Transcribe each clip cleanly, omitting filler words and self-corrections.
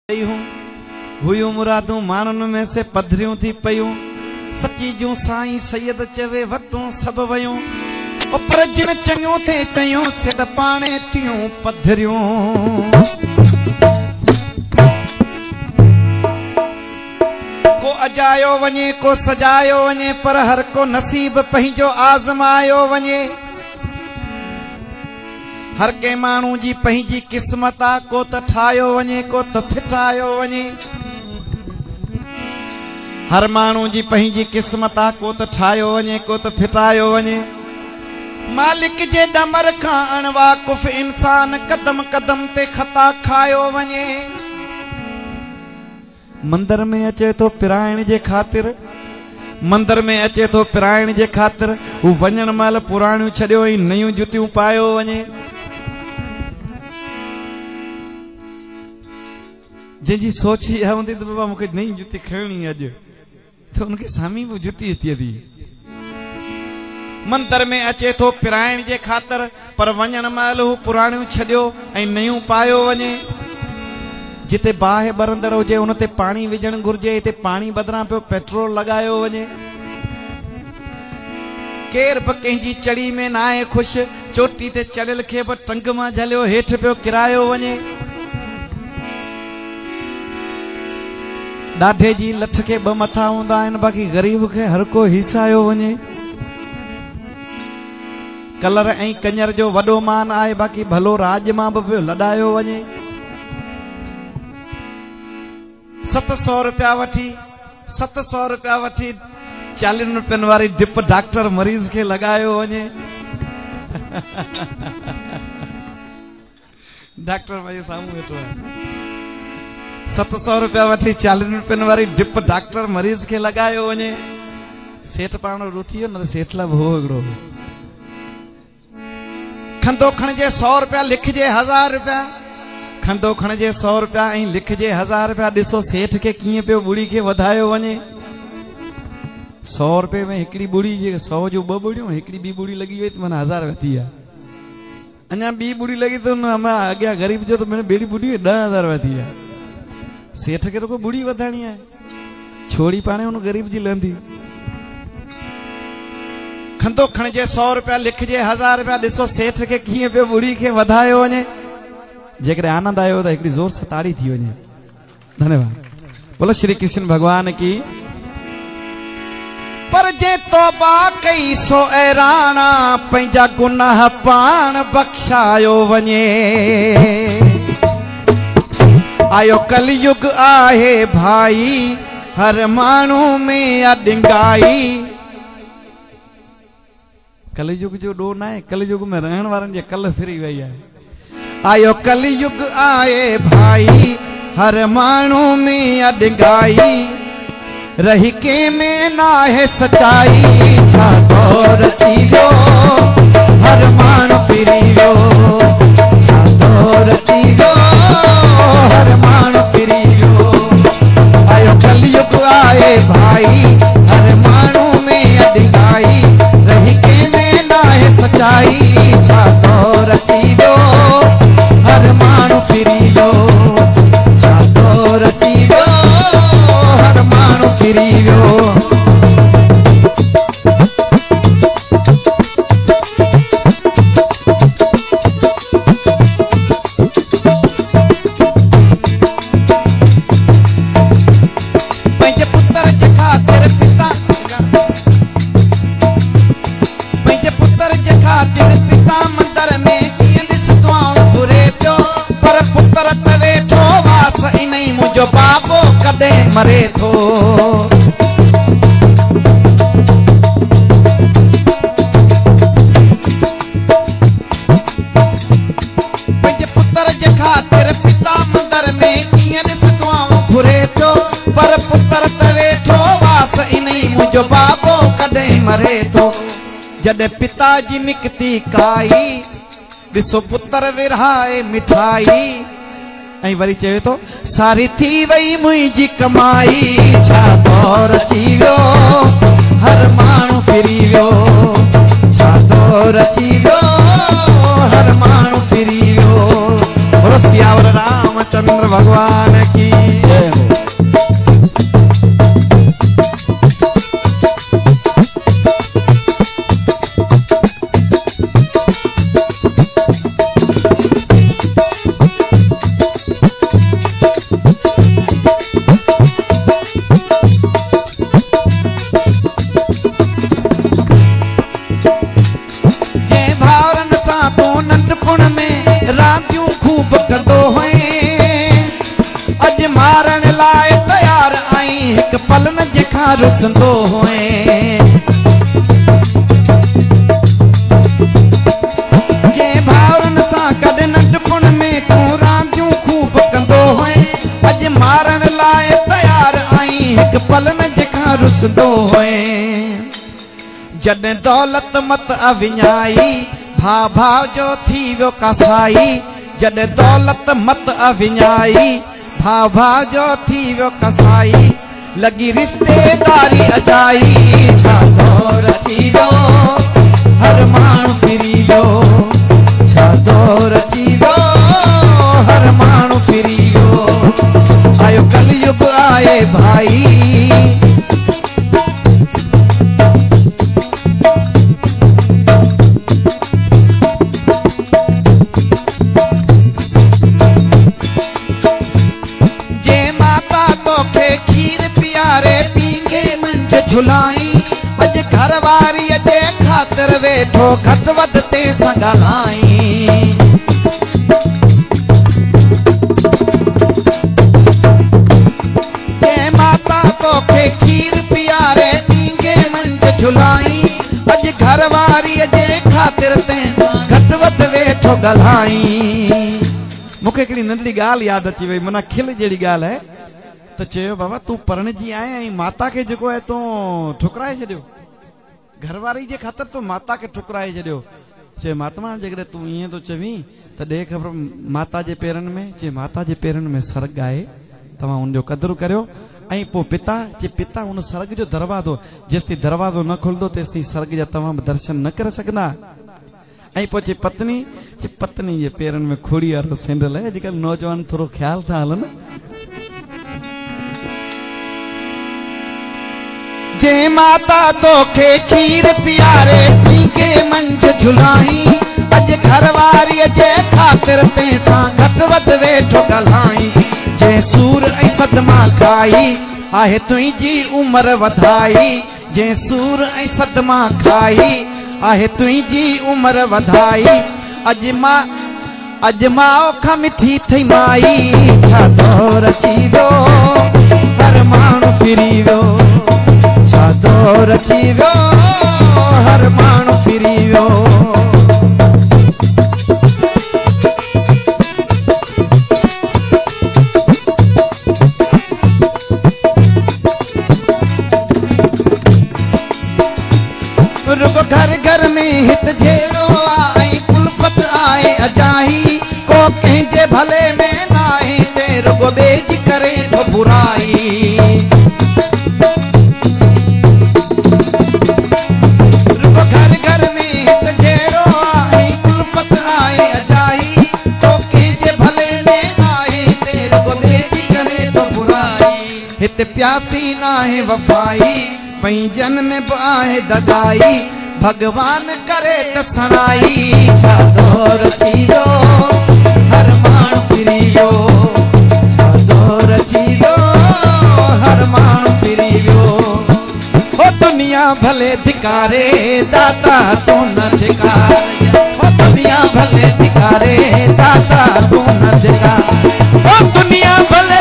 हुयूं मुरादूं मानन में से पधरियूं थी पयूं सची जूं साईं सैयद चवे वटूं सब वयूं ऊपर जिन चंगियूं थे कयूं सिद पाणे थियूं पधरियूं को अजायो वने को सजायो वने पर हर को नसीब पंहिंजो आज़मायो वने हर के मानू जी पंहिंजी किस्मत आ को त ठायो वने को त फिटायो वने हर मानू जी पंहिंजी किस्मत आ को त ठायो वने को त फिटायो वने मालिक जे डमर खां अणवाकुफ़ इंसान कदम कदम ते खता खायो वने मंदिर में अचे तो पिराइण जे खातिर मंदिर में अचे तो पिराइण जे खातिर हू वञण महिल पुराणियूं छॾियो ऐं नयूं जुतियूं पायो वञे जंहिंजी सोच इहा हूंदी त बाबा मूंखे नई जुती खणणी अॼु त उनखे साम्ही बि जुती अचे थी मंदिर में अचे थो पिराइण जे ख़ातिर पर वञण महिल हू पुराणियूं छॾियो ऐं नयूं पायो वञे जिते बाहि बरंदड़ हुजे उन ते पाणी विझण घुर्जे हिते पाणी बदिरां पियो पेट्रोल लॻायो वञे केर बि कंहिंजी चड़ी में न आहे ख़ुशि चोटी ते चढ़ियल खे बि टंग मां झलियो हेठि पियो किरायो वञे ॾाढे जी लठ खे ॿ मथा हूंदा आहिनि बाक़ी ग़रीब खे हर को हिसायो वञे कलर ऐं कंजर जो वॾो मान आहे बाक़ी भलो राज मां बि पियो लॾायो वञे 700 रुपया वठी 40 रुपयनि वारी डिप डॉक्टर मरीज़ खे लॻायो वञे डॉक्टर भाई साम्हूं वेठो आहे 700 रुपया वठी 40 रुपयनि वारी डिप डॉक्टर मरीज़ खे लॻायो वञे सेठ पाण रुथी वियो न त सेठ लाइ हो हिकिड़ो खंदो खणजे 100 रुपया लिखजे 1000 रुपया खंदो खणजे 100 रुपया ऐं लिखजे 1000 रुपया ॾिसो सेठ खे कीअं पियो ॿुड़ी खे वधायो वञे 100 रुपये में हिकिड़ी ॿुड़ी 100 जो 2 ॿुड़ियूं हिकिड़ी ॿी ॿुड़ी लॻी वई त माना 1000 वधी आहे अञा ॿी ॿुड़ी लॻी त अॻियां ग़रीब जो त ॿी ॿुड़ी 10,000 वधी आहे सेठ खे रुगो ॿुड़ी वधाइणी आहे छोड़ी पाणे हुन ग़रीब जी लहंदी खंदो खणजे 100 रुपया लिखजे 1000 रुपया ॾिसो सेठ खे कीअं पियो ॿुड़ी खे वधायो वञे जेकॾहिं आनंद आयो त हिकिड़ी ज़ोर सां ताड़ी थी वञे धन्यवाद बोलो श्री कृष्ण भगवान की पर जे तौबा कई सो ऐराना पंहिंजा गुनाह पाण बख़्शायो वञे आयो कलयुग आहे भाई हर माण्हू में अॾंगाई कलयुग जो ॾोह न आहे कलयुग में रहण वारनि जे कल फिरी वई आहे आयो कलयुग आहे भाई हर माण्हू में अॾंगाई रही के में न आहे सचाई छा दौर थी वियो हर माण्हू फिरी वियो छा दौर थी वियो हर माण्हू फिरी वियो आयो कलयुग आहे भाई हर माण्हू में अॾंगाई रही के में न आहे सचाई छा दौर थी वियो हर माण्हू फिरी वियो छा दौर थी वियो हर माण्हू फिरी वियो बाबो कॾहिं मरे थो पंहिंजे पुत्र जे ख़ातिर पिता मंदर में कीअं ॾिस दुआऊं घुरे पियो पर पुत्र त वेठो वास इन्ही मुंहिंजो बाबो कॾहिं मरे थो जॾहिं पिता जी निकती काई ॾिसो पुत्र विरहाए मिठाई ऐं वरी चवे थो सारी थी वई मुंहिंजी कमाई छा दौर अची वियो हर माण्हू फिरी वियो छा दौर अची वियो हर माण्हू फिरी वियो बोलो सियावर रामचंद्र भगवान की। मारण लाइ तयार आई हिकु पल न जेका रुसंदो होए जे भाउरनि सां कॾहिं नंढपण में तूं रांदियूं खूब कंदो होए अॼु मारण लाइ तयार आई हिकु पल न जेका रुसंदो होए जॾहिं दौलत मत अविञाई भाउ भाउ जो थी वियो कसाई जॾहिं दौलत मत अविञाई भाउ भाउ जो थी वियो कसाई लगी रिश्तेदारी अजाई छा दौर अची वियो हर माण्हू फिरी वियो छा दौर अची वियो हर माण्हू फिरी वियो आयो कलयुग आए भाई झुलाई अज घर वारी जे खातिर वेठो घट वध ते संगलाई जे माता तोखे खीर पियारे पींगे मंझ झुलाई अज घर वारी जे खातिर ते घट वध वेठो गलाई मूंखे हिकिड़ी नंढड़ी ॻाल्हि यादि अची वई माना खिल जहिड़ी ॻाल्हि आहे तो चयो बाबा तू परणजी आए ऐं माता के जेको है तो ठुकराए छॾियो घरवारी जे ख़ातिर तो माता के ठुकराए छॾियो चए महात्मा जेकॾहिं तू ईअं तो चवीं त ॾे ख़बर माता जे पेरनि में चए माता जे पेरनि में सर्ग आहे तव्हां हुनजो क़दुरु करियो ऐं पोइ पिता चए पिता हुन सर्ग जो दरवाज़ो जेसिताईं दरवाज़ो न खुलंदो तेसिताईं सर्ग जा तव्हां दर्शन न करे सघंदा ऐं पोइ चए पत्नी जे पेरनि में खोड़ी वारो सैंडल आहे अॼुकल्ह नौजवान थोरो ख़्याल था हलनि जे माता तोखे खीर पियारे पीके मंझ झुलाई अज घरवारी जे खातिर तंहिंसां घट वध वेठो ॻाल्हाई जे सूर ऐं सदमा खाई आहे तुंहिंजी उमिरि वधाई जे सूर ऐं सदमा खाई आहे तुंहिंजी उमिरि वधाई अज माओ खां मिठी थई माई छा दौर अची वियो हर माण्हू फिरी वियो दौर अची वियो हर माण्हू फिरी वियो रुगो घर घर में हित जहिड़ो आहे कुलफत आहे अजाई को कंहिंजे भले में न आहे ते रुगो ॿिए जी करे थो बुराई हिते प्यासी नाहे वफाई पंहिंजन में बि आहे दगाई भगवान करे त सणाई छा दौर अची वियो हर माण्हू फिरी वियो छा दौर अची वियो हर माण्हू फिरी वियो हो दुनिया भले धिकारे दाता तूं न धिकार हो दुनिया भले धिकारे दाता तूं न धिकार हो दुनिया भले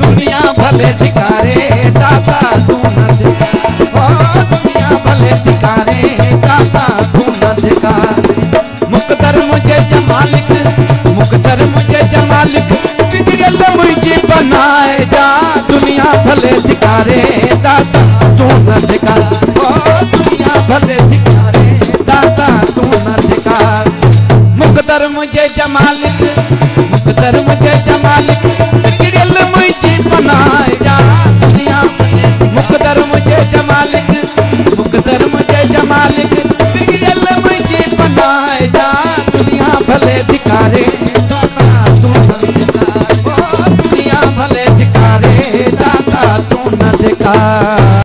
दुनिया भले धिकारे दाता तूं न धिकार दुनिया भले धिकारे दाता तूं न धिकार मुक़दर मुझे जमालिक मुक़दर मुझे जमालिक बिगड़ियल मुंहिंजी बनाए जा दुनिया भले धिकारे दाता तूं न धिकार दुनिया भले धिकारे दाता तूं न धिकार मुक़दर मुझे जमालिक मुक़दर मुझे जमालिक बिगड़ियल मुंहिंजी बनाए जा दुनिया मुक़दर मुझे जमालिक मुक़दर मुझे जमालिक बिगड़ियल मुंहिंजी बनाए जा दुनिया भले धिकारे दाता तूं न धिकार दुनिया भले धिकारे दाता तूं न धिकार